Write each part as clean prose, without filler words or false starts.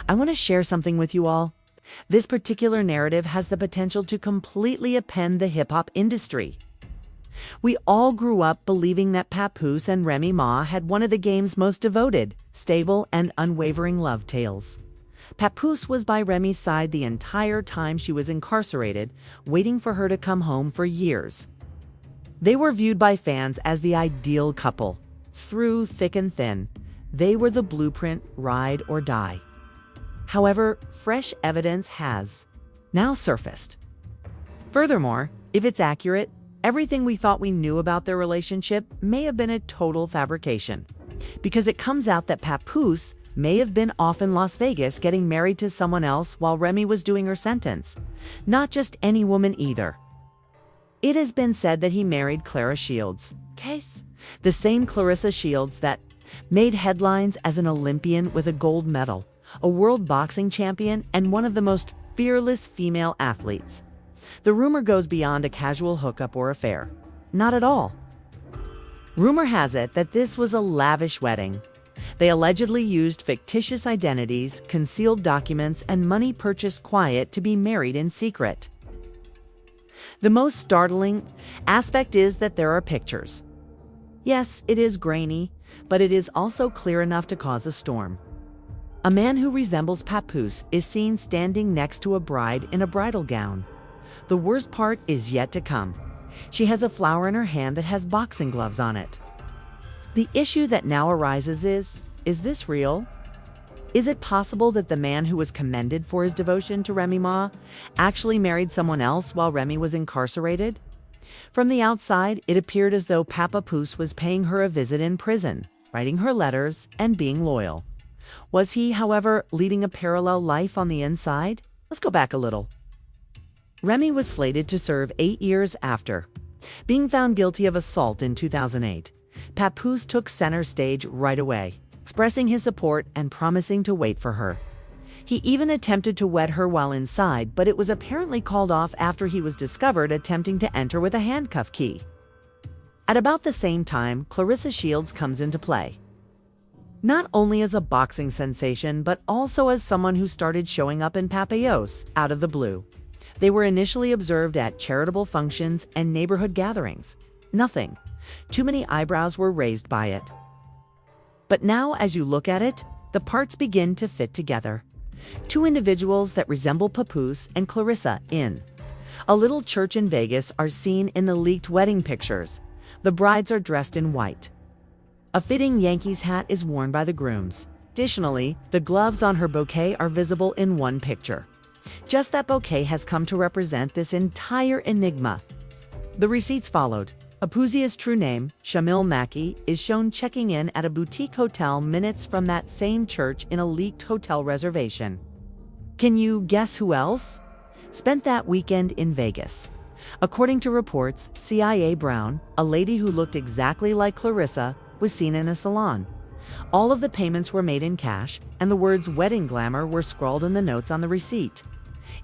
I want to share something with you all. This particular narrative has the potential to completely upend the hip-hop industry. We all grew up believing that Papoose and Remy Ma had one of the game's most devoted, stable, and unwavering love tales. Papoose was by Remy's side the entire time she was incarcerated, waiting for her to come home for years. They were viewed by fans as the ideal couple. Through thick and thin, they were the blueprint, ride or die. However, fresh evidence has now surfaced. Furthermore, if it's accurate, everything we thought we knew about their relationship may have been a total fabrication, because it comes out that Papoose may have been off in Las Vegas getting married to someone else while Remy was doing her sentence. Not just any woman either. It has been said that he married Claressa Shields, the same Claressa Shields that made headlines as an Olympian with a gold medal, a world boxing champion, and one of the most fearless female athletes. The rumor goes beyond a casual hookup or affair. Not at all. Rumor has it that this was a lavish wedding. They allegedly used fictitious identities, concealed documents, and money purchased quiet to be married in secret. The most startling aspect is that there are pictures. Yes, it is grainy, but it is also clear enough to cause a storm. A man who resembles Papoose is seen standing next to a bride in a bridal gown. The worst part is yet to come. She has a flower in her hand that has boxing gloves on it. The issue that now arises is this real? Is it possible that the man who was commended for his devotion to Remy Ma actually married someone else while Remy was incarcerated? From the outside, it appeared as though Papoose was paying her a visit in prison, writing her letters, and being loyal. Was he, however, leading a parallel life on the inside? Let's go back a little. Remy was slated to serve 8 years after being found guilty of assault in 2008. Papoose took center stage right away, expressing his support and promising to wait for her. He even attempted to wed her while inside, but it was apparently called off after he was discovered attempting to enter with a handcuff key. At about the same time, Claressa Shields comes into play. Not only as a boxing sensation, but also as someone who started showing up in Papoose out of the blue. They were initially observed at charitable functions and neighborhood gatherings. Nothing too many eyebrows were raised by it. But now, as you look at it, the parts begin to fit together. Two individuals that resemble Papoose and Claressa in a little church in Vegas are seen in the leaked wedding pictures. The brides are dressed in white. A fitting Yankees hat is worn by the grooms. Additionally, the gloves on her bouquet are visible in one picture. Just that bouquet has come to represent this entire enigma. The receipts followed. Papoose's true name, Shamil Mackey, is shown checking in at a boutique hotel minutes from that same church in a leaked hotel reservation. Can you guess who else spent that weekend in Vegas? According to reports, CIA Brown, a lady who looked exactly like Claressa, was seen in a salon. All of the payments were made in cash, and the words "wedding glamour" were scrawled in the notes on the receipt.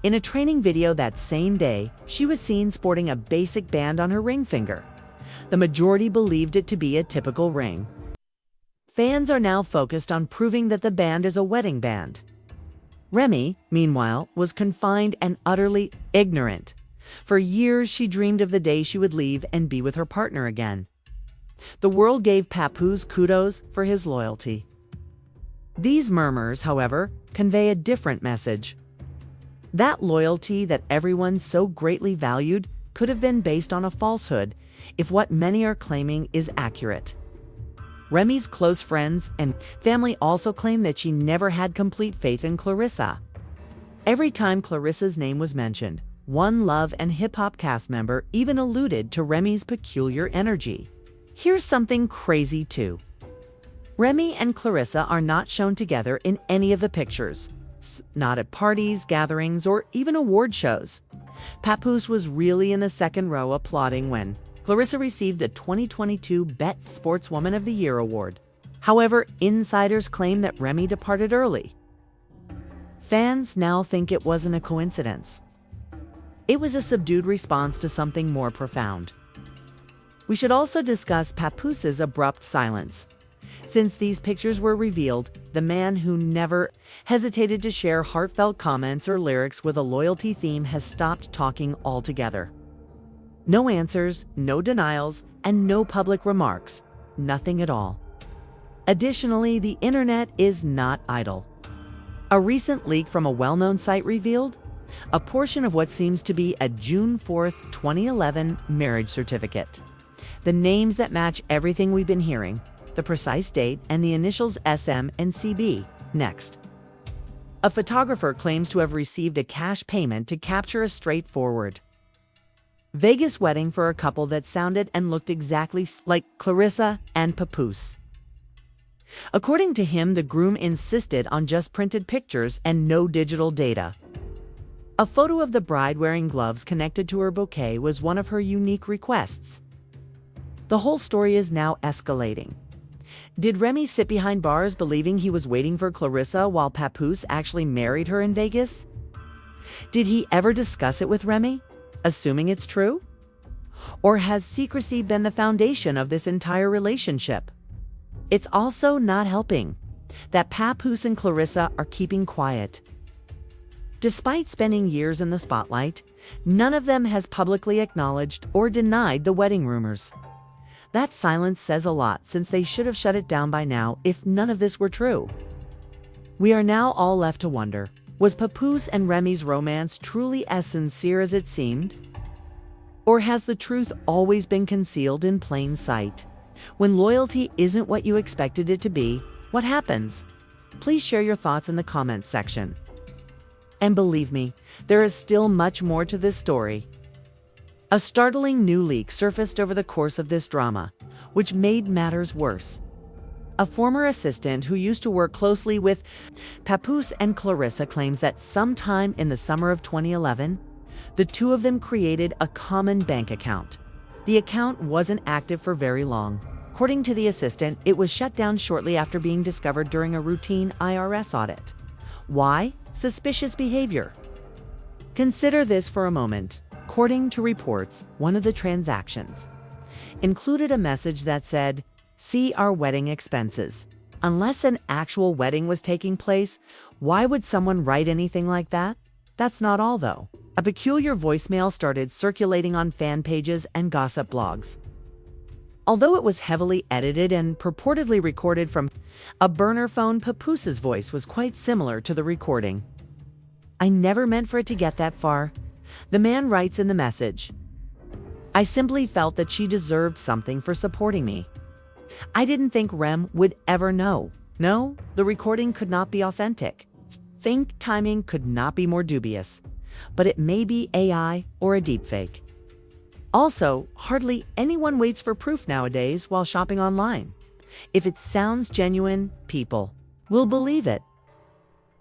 In a training video that same day, she was seen sporting a basic band on her ring finger. The majority believed it to be a typical ring. Fans are now focused on proving that the band is a wedding band. Remy, meanwhile, was confined and utterly ignorant. For years, she dreamed of the day she would leave and be with her partner again. The world gave Papoose kudos for his loyalty. These murmurs, however, convey a different message. That loyalty that everyone so greatly valued could have been based on a falsehood if what many are claiming is accurate. Remy's close friends and family also claim that she never had complete faith in Claressa. Every time Claressa's name was mentioned, One Love and hip-hop cast member even alluded to Remy's peculiar energy. Here's something crazy too. Remy and Claressa are not shown together in any of the pictures. Not at parties, gatherings, or even award shows. Papoose was really in the second row applauding when Claressa received the 2022 Bet Sportswoman of the Year award. However, insiders claim that Remy departed early. Fans now think it wasn't a coincidence. It was a subdued response to something more profound. We should also discuss Papoose's abrupt silence. Since these pictures were revealed, the man who never hesitated to share heartfelt comments or lyrics with a loyalty theme has stopped talking altogether. No answers, no denials, and no public remarks. Nothing at all. Additionally, the internet is not idle. A recent leak from a well-known site revealed a portion of what seems to be a June 4th, 2011 marriage certificate. The names that match everything we've been hearing, the precise date, and the initials SM and CB. Next. A photographer claims to have received a cash payment to capture a straightforward Vegas wedding for a couple that sounded and looked exactly like Claressa and Papoose. According to him, the groom insisted on just printed pictures and no digital data. A photo of the bride wearing gloves connected to her bouquet was one of her unique requests. The whole story is now escalating. Did Remy sit behind bars believing he was waiting for Claressa while Papoose actually married her in Vegas? Did he ever discuss it with Remy, assuming it's true? Or has secrecy been the foundation of this entire relationship? It's also not helping that Papoose and Claressa are keeping quiet. Despite spending years in the spotlight, none of them has publicly acknowledged or denied the wedding rumors. That silence says a lot, since they should have shut it down by now if none of this were true. We are now all left to wonder, was Papoose and Remy's romance truly as sincere as it seemed? Or has the truth always been concealed in plain sight? When loyalty isn't what you expected it to be, what happens? Please share your thoughts in the comments section. And believe me, there is still much more to this story. A startling new leak surfaced over the course of this drama, which made matters worse. A former assistant who used to work closely with Papoose and Claressa claims that sometime in the summer of 2011, the two of them created a common bank account. The account wasn't active for very long. According to the assistant, it was shut down shortly after being discovered during a routine IRS audit. Why? Suspicious behavior. Consider this for a moment. According to reports, one of the transactions included a message that said, "See our wedding expenses." Unless an actual wedding was taking place, why would someone write anything like that? That's not all, though. A peculiar voicemail started circulating on fan pages and gossip blogs. Although it was heavily edited and purportedly recorded from a burner phone, Papoose's voice was quite similar to the recording. "I never meant for it to get that far," the man writes in the message. "I simply felt that she deserved something for supporting me. I didn't think Rem would ever know. No, the recording could not be authentic. Think timing could not be more dubious. But it may be AI or a deepfake." Also, hardly anyone waits for proof nowadays while shopping online. If it sounds genuine, people will believe it.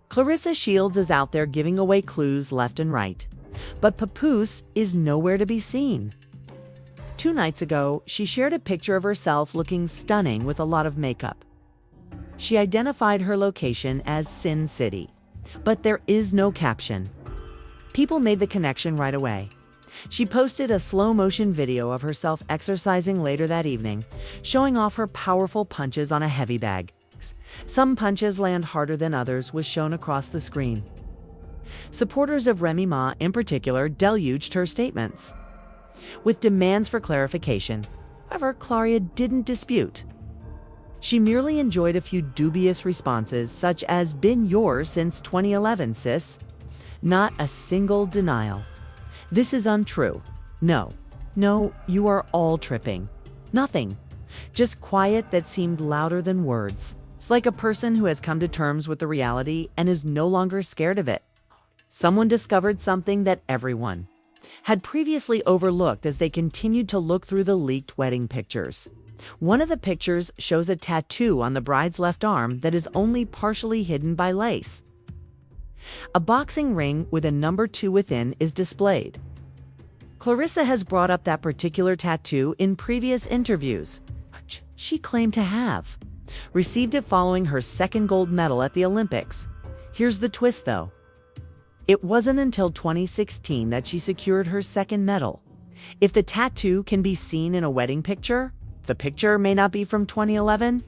Claressa Shields is out there giving away clues left and right, but Papoose is nowhere to be seen. 2 nights ago, she shared a picture of herself looking stunning with a lot of makeup. She identified her location as Sin City, but there is no caption. People made the connection right away. She posted a slow-motion video of herself exercising later that evening, showing off her powerful punches on a heavy bag. Some punches land harder than others was shown across the screen. Supporters of Remy Ma in particular deluged her statements with demands for clarification. However, Claria didn't dispute. She merely enjoyed a few dubious responses, such as "Been yours since 2011, sis." Not a single denial. "This is untrue." No, you are all tripping. Nothing. Just quiet that seemed louder than words. It's like a person who has come to terms with the reality and is no longer scared of it. Someone discovered something that everyone had previously overlooked as they continued to look through the leaked wedding pictures. One of the pictures shows a tattoo on the bride's left arm that is only partially hidden by lace. A boxing ring with a number 2 within is displayed. Claressa has brought up that particular tattoo in previous interviews. She claimed to have received it following her second gold medal at the Olympics. Here's the twist, though. It wasn't until 2016 that she secured her second medal. If the tattoo can be seen in a wedding picture, the picture may not be from 2011.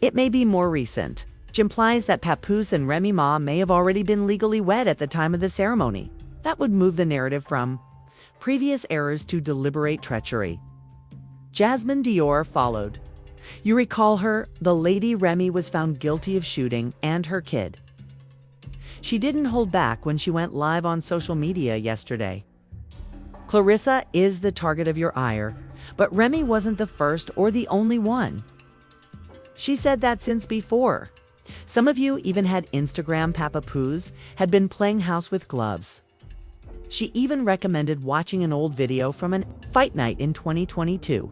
It may be more recent, which implies that Papoose and Remy Ma may have already been legally wed at the time of the ceremony. That would move the narrative from previous errors to deliberate treachery. Jasmine Dior followed. You recall her, the lady Remy was found guilty of shooting, and her kid. She didn't hold back when she went live on social media yesterday. Claressa is the target of your ire, but Remy wasn't the first or the only one. She said that since before. Some of you even had Instagram Papoose had been playing house with gloves. She even recommended watching an old video from a fight night in 2022.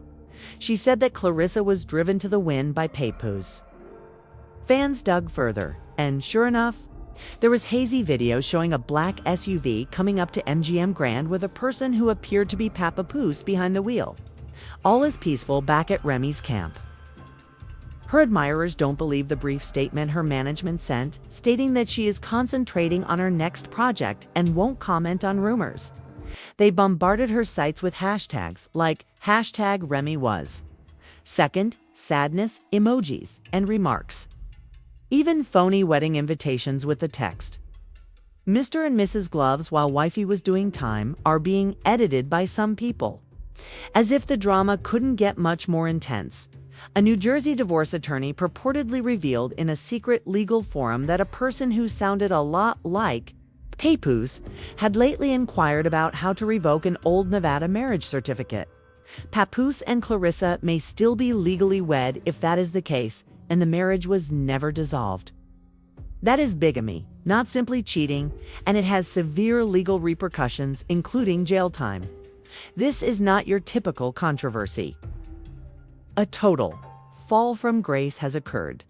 She said that Claressa was driven to the win by Papoose. Fans dug further, and sure enough, there was hazy video showing a black SUV coming up to MGM Grand with a person who appeared to be Papoose behind the wheel. All is peaceful back at Remy's camp. Her admirers don't believe the brief statement her management sent, stating that she is concentrating on her next project and won't comment on rumors. They bombarded her sites with hashtags like #RemyWas, second, sadness, emojis, and remarks. Even phony wedding invitations with the text, Mr. and Mrs. Gloves while wifey was doing time, are being edited by some people. As if the drama couldn't get much more intense, a New Jersey divorce attorney purportedly revealed in a secret legal forum that a person who sounded a lot like Papoose had lately inquired about how to revoke an old Nevada marriage certificate. Papoose and Claressa may still be legally wed if that is the case, and the marriage was never dissolved. That is bigamy, not simply cheating, and it has severe legal repercussions, including jail time. This is not your typical controversy. A total fall from grace has occurred.